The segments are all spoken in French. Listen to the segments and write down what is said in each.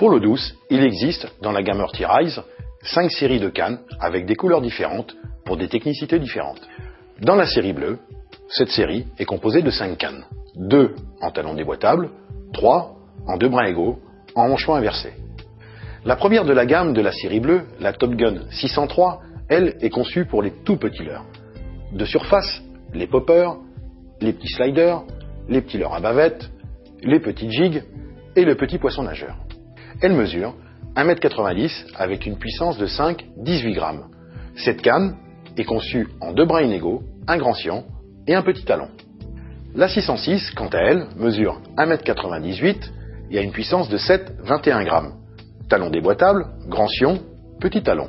Pour l'eau douce, il existe dans la gamme Rise 5 séries de cannes avec des couleurs différentes pour des technicités différentes. Dans la série bleue, cette série est composée de 5 cannes. 2 en talons déboîtables, 3 en 2 brins égaux, en emmanchement inversé. La première de la gamme de la série bleue, la Top Gun 603, elle est conçue pour les tout petits leurres. De surface, les poppers, les petits sliders, les petits leurres à bavette, les petits jigs et le petit poisson nageur. Elle mesure 1,90 m avec une puissance de 5-18 grammes. Cette canne est conçue en 2 brins inégaux, un grand scion et un petit talon. La 606, quant à elle, mesure 1,98 m et a une puissance de 7,21 grammes. Talon déboîtable, grand scion, petit talon.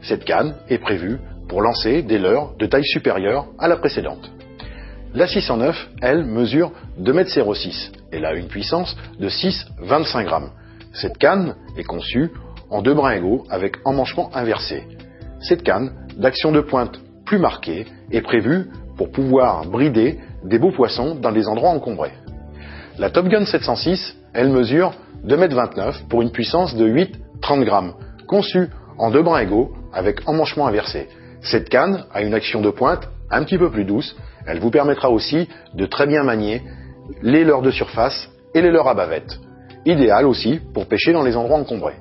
Cette canne est prévue pour lancer des leurres de taille supérieure à la précédente. La 609, elle, mesure 2,06 m. Elle a une puissance de 6,25 grammes. Cette canne est conçue en 2 brins égaux avec emmanchement inversé. Cette canne, d'action de pointe plus marquée, est prévue pour pouvoir brider des beaux poissons dans des endroits encombrés. La Top Gun 706, elle mesure 2,29 m pour une puissance de 8,30 grammes, conçue en 2 brins égaux avec emmanchement inversé. Cette canne a une action de pointe un petit peu plus douce. Elle vous permettra aussi de très bien manier les leurres de surface et les leurres à bavette. Idéal aussi pour pêcher dans les endroits encombrés.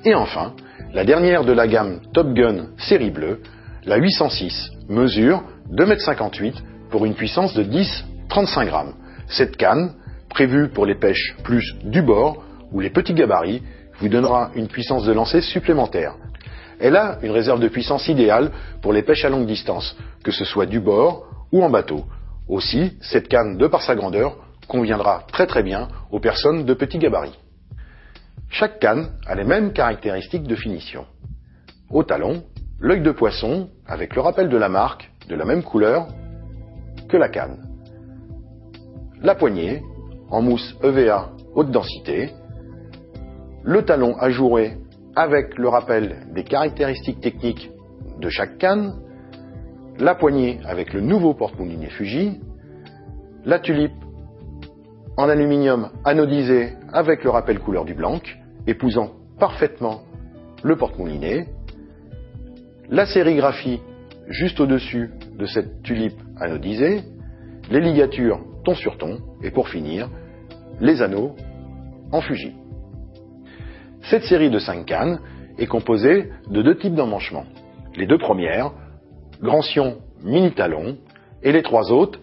Et enfin, la dernière de la gamme Top Gun série bleue, la 806, mesure 2,58 m pour une puissance de 10,35 grammes. Cette canne, prévue pour les pêches plus du bord ou les petits gabarits, vous donnera une puissance de lancer supplémentaire. Elle a une réserve de puissance idéale pour les pêches à longue distance, que ce soit du bord ou en bateau. Aussi, cette canne, de par sa grandeur, conviendra très bien aux personnes de petits gabarits. Chaque canne a les mêmes caractéristiques de finition. Au talon, l'œil de poisson avec le rappel de la marque de la même couleur que la canne. La poignée en mousse EVA haute densité. Le talon ajouré avec le rappel des caractéristiques techniques de chaque canne. La poignée avec le nouveau porte-moulinet Fuji. La tulipe en aluminium anodisé avec le rappel couleur du blanc, épousant parfaitement le porte-moulinet. La sérigraphie juste au-dessus de cette tulipe anodisée. Les ligatures ton sur ton. Et pour finir, les anneaux en Fuji. Cette série de 5 cannes est composée de 2 types d'emmanchements. Les 2 premières, grand scion mini talon, et les 3 autres,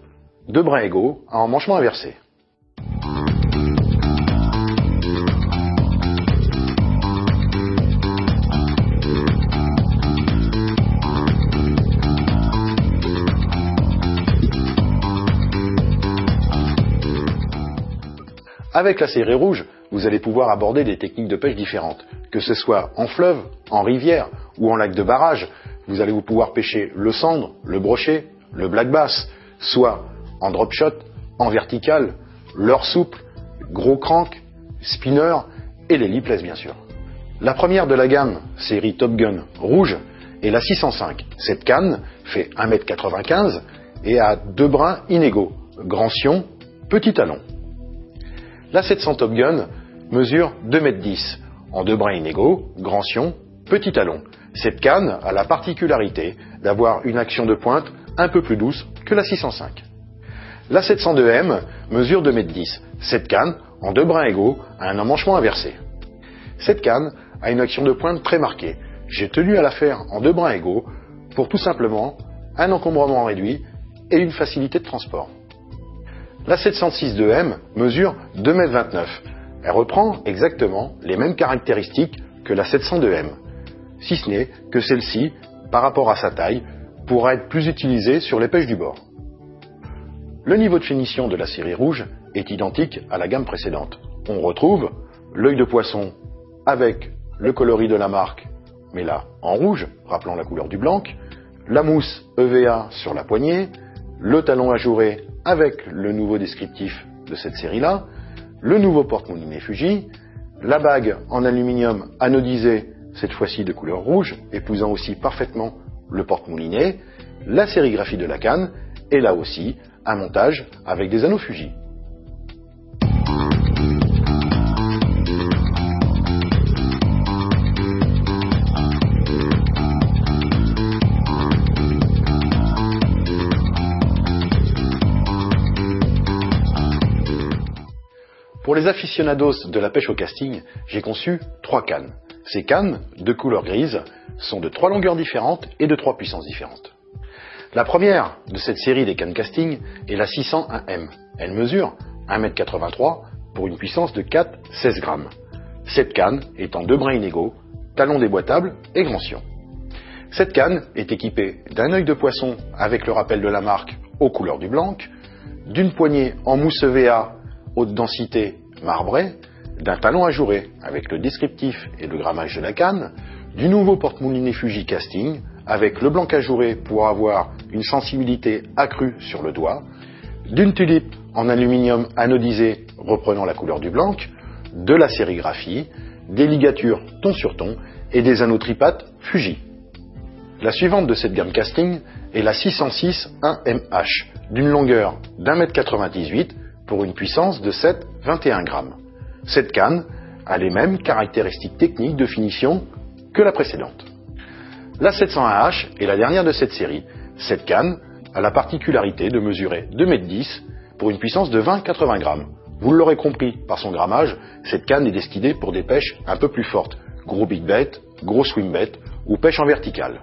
2 brins égaux à emmanchement inversé. Avec la série rouge, vous allez pouvoir aborder des techniques de pêche différentes. Que ce soit en fleuve, en rivière ou en lac de barrage, vous allez pouvoir pêcher le cendre, le brochet, le black bass, soit en drop shot, en vertical, leurre souple, gros crank, spinner et les lipless bien sûr. La première de la gamme série Top Gun rouge est la 605. Cette canne fait 1,95 m et a 2 brins inégaux, grand scion, petit talon. La 700 Top Gun mesure 2,10 m en 2 brins inégaux, grand scion, petit talon. Cette canne a la particularité d'avoir une action de pointe un peu plus douce que la 605. La 702M mesure 2,10 m. Cette canne, en 2 brins égaux, a un emmanchement inversé. Cette canne a une action de pointe très marquée. J'ai tenu à la faire en 2 brins égaux pour tout simplement un encombrement réduit et une facilité de transport. La 706 2M mesure 2,29 m. Elle reprend exactement les mêmes caractéristiques que la 702M, si ce n'est que celle-ci, par rapport à sa taille, pourra être plus utilisée sur les pêches du bord. Le niveau de finition de la série rouge est identique à la gamme précédente. On retrouve l'œil de poisson avec le coloris de la marque, mais là en rouge, rappelant la couleur du blanc, la mousse EVA sur la poignée, le talon ajouré avec le nouveau descriptif de cette série-là, le nouveau porte-moulinet Fuji, la bague en aluminium anodisé, cette fois-ci de couleur rouge, épousant aussi parfaitement le porte-moulinet, la sérigraphie de la canne, et là aussi un montage avec des anneaux Fuji. les aficionados de la pêche au casting, j'ai conçu 3 cannes. Ces cannes, de couleur grise, sont de 3 longueurs différentes et de 3 puissances différentes. La première de cette série des cannes casting est la 601M. Elle mesure 1,83 m pour une puissance de 4,16 g. Cette canne est en 2 brins inégaux, talon déboîtable et grand sion. Cette canne est équipée d'un œil de poisson avec le rappel de la marque aux couleurs du blanc, d'une poignée en mousse EVA haute densité marbrée, d'un talon ajouré avec le descriptif et le grammage de la canne, du nouveau porte-moulinet Fuji Casting avec le blanc ajouré pour avoir une sensibilité accrue sur le doigt, d'une tulipe en aluminium anodisé reprenant la couleur du blanc, de la sérigraphie, des ligatures ton sur ton et des anneaux tripates Fuji. La suivante de cette gamme casting est la 606 1MH d'une longueur d'1,98 m pour une puissance de 7,21 g. Cette canne a les mêmes caractéristiques techniques de finition que la précédente. La 701H est la dernière de cette série. Cette canne a la particularité de mesurer 2,10 m pour une puissance de 20,80 g. Vous l'aurez compris par son grammage, cette canne est destinée pour des pêches un peu plus fortes, gros big bait, gros swim bait ou pêche en verticale.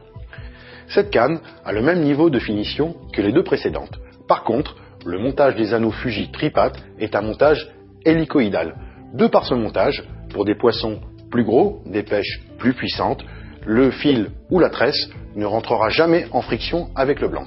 Cette canne a le même niveau de finition que les deux précédentes. Par contre, le montage des anneaux Fuji Tripat est un montage hélicoïdal. De par ce montage, pour des poissons plus gros, des pêches plus puissantes, le fil ou la tresse ne rentrera jamais en friction avec le blanc.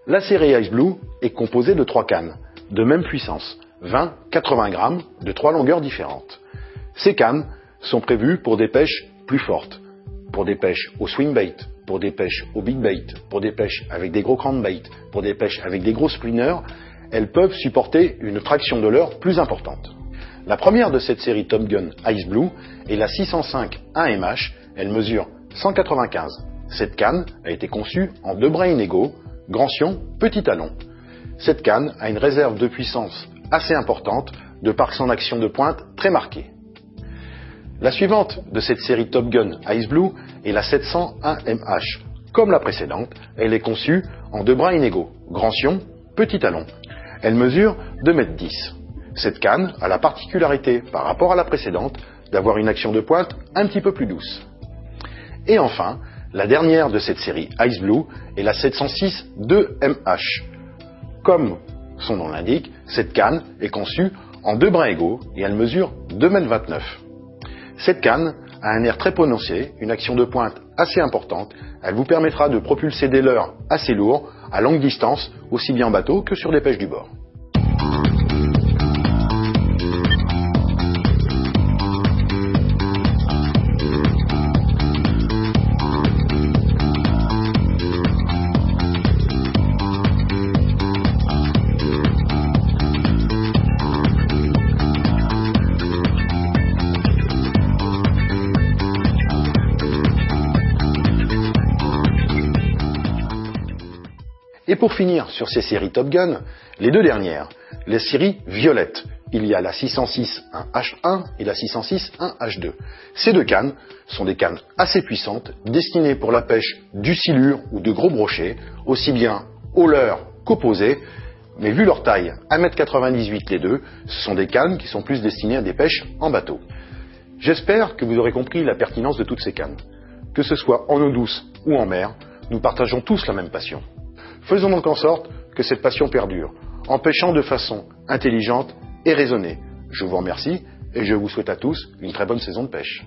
La série Ice Blue est composée de 3 cannes, de même puissance, 20-80 g, de 3 longueurs différentes. Ces cannes sont prévues pour des pêches plus fortes, pour des pêches au swing bait, pour des pêches au big bait, pour des pêches avec des gros crankbait, pour des pêches avec des gros spleeners. Elles peuvent supporter une traction de leurre plus importante. La première de cette série Top Gun Ice Blue est la 605 1MH, elle mesure 195. Cette canne a été conçue en 2 brins inégaux, grand sion, petit talon. Cette canne a une réserve de puissance assez importante de par son action de pointe très marquée. La suivante de cette série Top Gun Ice Blue est la 701MH. Comme la précédente, elle est conçue en 2 brins inégaux, grand sion, petit talon. Elle mesure 2,10 m. Cette canne a la particularité par rapport à la précédente d'avoir une action de pointe un petit peu plus douce. Et enfin, la dernière de cette série Ice Blue est la 706 2MH. Comme son nom l'indique, cette canne est conçue en 2 brins égaux et elle mesure 2,29 m. Cette canne a un air très prononcé, une action de pointe assez importante. Elle vous permettra de propulser des leurres assez lourds à longue distance, aussi bien en bateau que sur des pêches du bord. Et pour finir sur ces séries Top Gun, les deux dernières, les séries violettes. Il y a la 606 1H1 et la 606 1H2. Ces deux cannes sont des cannes assez puissantes, destinées pour la pêche du silure ou de gros brochets, aussi bien au leurre qu'au posé. Mais vu leur taille, 1,98 m les deux, ce sont des cannes qui sont plus destinées à des pêches en bateau. J'espère que vous aurez compris la pertinence de toutes ces cannes. Que ce soit en eau douce ou en mer, nous partageons tous la même passion. Faisons donc en sorte que cette passion perdure, en pêchant de façon intelligente et raisonnée. Je vous remercie et je vous souhaite à tous une très bonne saison de pêche.